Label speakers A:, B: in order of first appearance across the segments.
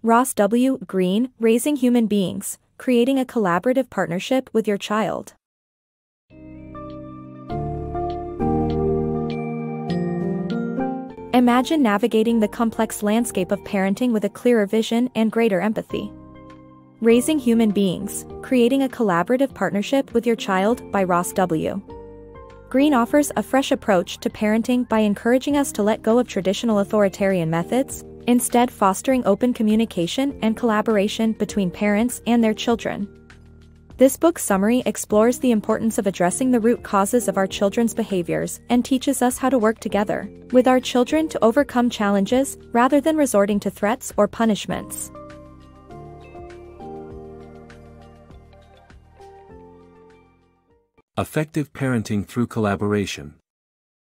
A: Ross W. Greene, Raising Human Beings, Creating a Collaborative Partnership with Your Child. Imagine navigating the complex landscape of parenting with a clearer vision and greater empathy. Raising Human Beings, Creating a Collaborative Partnership with Your Child by Ross W. Greene offers a fresh approach to parenting by encouraging us to let go of traditional authoritarian methods, instead fostering open communication and collaboration between parents and their children. This book's summary explores the importance of addressing the root causes of our children's behaviors and teaches us how to work together with our children to overcome challenges rather than resorting to threats or punishments.
B: Effective parenting through collaboration.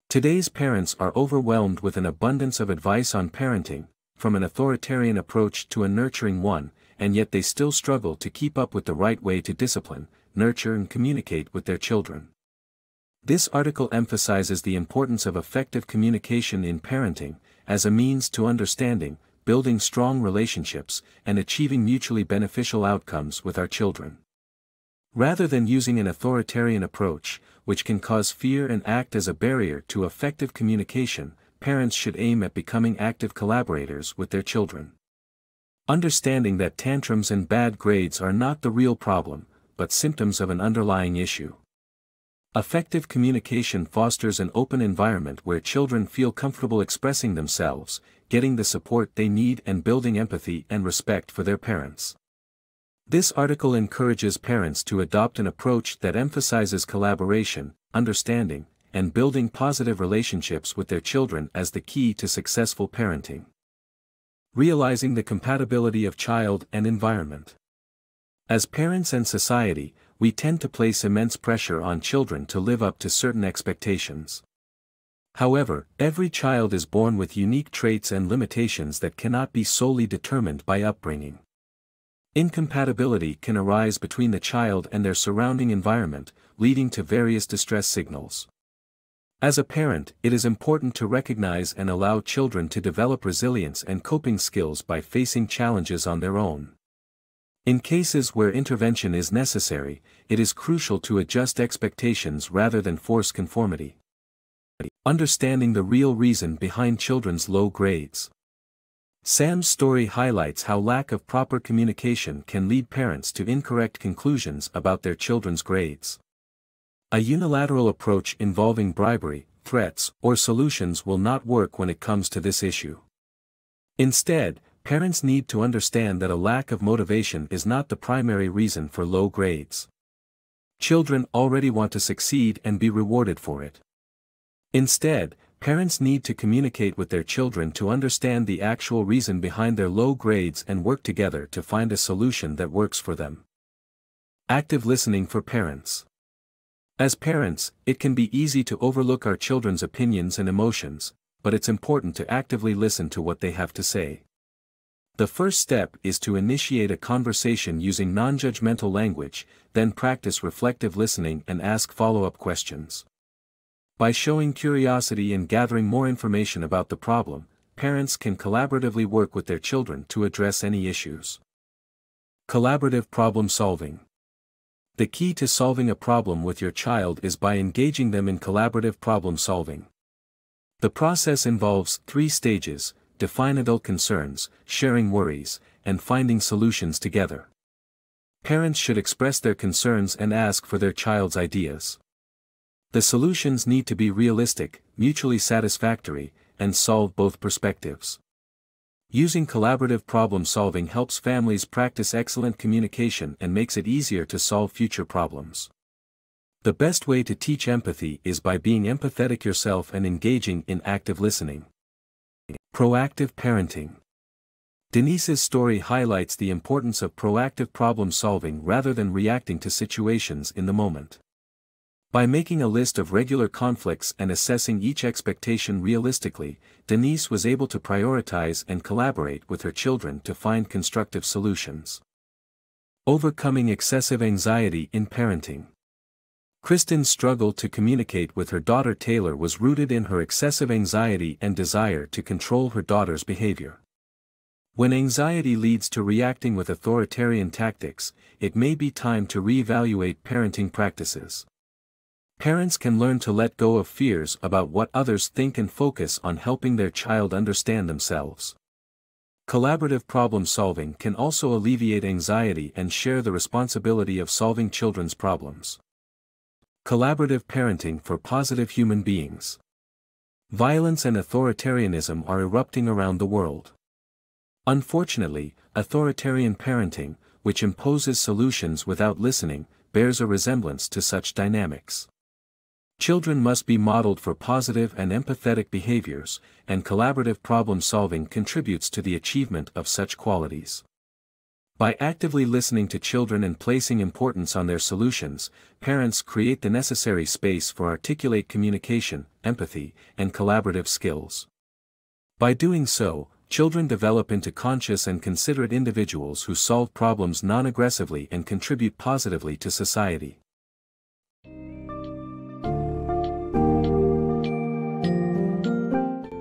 B: Today's parents are overwhelmed with an abundance of advice on parenting, from an authoritarian approach to a nurturing one, and yet they still struggle to keep up with the right way to discipline, nurture and communicate with their children. This article emphasizes the importance of effective communication in parenting, as a means to understanding, building strong relationships, and achieving mutually beneficial outcomes with our children. Rather than using an authoritarian approach, which can cause fear and act as a barrier to effective communication, parents should aim at becoming active collaborators with their children. Understanding that tantrums and bad grades are not the real problem, but symptoms of an underlying issue. Effective communication fosters an open environment where children feel comfortable expressing themselves, getting the support they need and building empathy and respect for their parents. This article encourages parents to adopt an approach that emphasizes collaboration, understanding, and building positive relationships with their children as the key to successful parenting. Realizing the compatibility of child and environment. As parents and society, we tend to place immense pressure on children to live up to certain expectations. However, every child is born with unique traits and limitations that cannot be solely determined by upbringing. Incompatibility can arise between the child and their surrounding environment, leading to various distress signals. As a parent, it is important to recognize and allow children to develop resilience and coping skills by facing challenges on their own. In cases where intervention is necessary, it is crucial to adjust expectations rather than force conformity. Understanding the real reason behind children's low grades. Sam's story highlights how lack of proper communication can lead parents to incorrect conclusions about their children's grades. A unilateral approach involving bribery, threats, or solutions will not work when it comes to this issue. Instead, parents need to understand that a lack of motivation is not the primary reason for low grades. Children already want to succeed and be rewarded for it. Instead, parents need to communicate with their children to understand the actual reason behind their low grades and work together to find a solution that works for them. Active listening for parents. As parents, it can be easy to overlook our children's opinions and emotions, but it's important to actively listen to what they have to say. The first step is to initiate a conversation using non-judgmental language, then practice reflective listening and ask follow-up questions. By showing curiosity and gathering more information about the problem, parents can collaboratively work with their children to address any issues. Collaborative problem solving. The key to solving a problem with your child is by engaging them in collaborative problem solving. The process involves 3 stages: define adult concerns, sharing worries, and finding solutions together. Parents should express their concerns and ask for their child's ideas. The solutions need to be realistic, mutually satisfactory, and solve both perspectives. Using collaborative problem solving helps families practice excellent communication and makes it easier to solve future problems. The best way to teach empathy is by being empathetic yourself and engaging in active listening. Proactive parenting. Denise's story highlights the importance of proactive problem solving rather than reacting to situations in the moment. By making a list of regular conflicts and assessing each expectation realistically, Denise was able to prioritize and collaborate with her children to find constructive solutions. Overcoming excessive anxiety in parenting. Kristen's struggle to communicate with her daughter Taylor was rooted in her excessive anxiety and desire to control her daughter's behavior. When anxiety leads to reacting with authoritarian tactics, it may be time to reevaluate parenting practices. Parents can learn to let go of fears about what others think and focus on helping their child understand themselves. Collaborative problem solving can also alleviate anxiety and share the responsibility of solving children's problems. Collaborative parenting for positive human beings. Violence and authoritarianism are erupting around the world. Unfortunately, authoritarian parenting, which imposes solutions without listening, bears a resemblance to such dynamics. Children must be modeled for positive and empathetic behaviors, and collaborative problem solving contributes to the achievement of such qualities. By actively listening to children and placing importance on their solutions, parents create the necessary space for articulate communication, empathy, and collaborative skills. By doing so, children develop into conscious and considerate individuals who solve problems non-aggressively and contribute positively to society.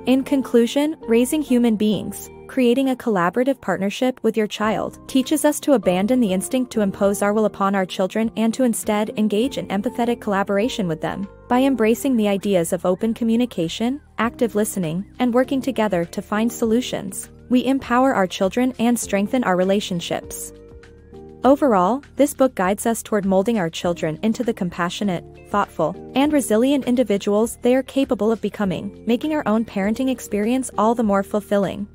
A: In conclusion, raising human beings, creating a collaborative partnership with your child, teaches us to abandon the instinct to impose our will upon our children and to instead engage in empathetic collaboration with them. By embracing the ideas of open communication, active listening, and working together to find solutions, we empower our children and strengthen our relationships. Overall, this book guides us toward molding our children into the compassionate, thoughtful, and resilient individuals they are capable of becoming, making our own parenting experience all the more fulfilling.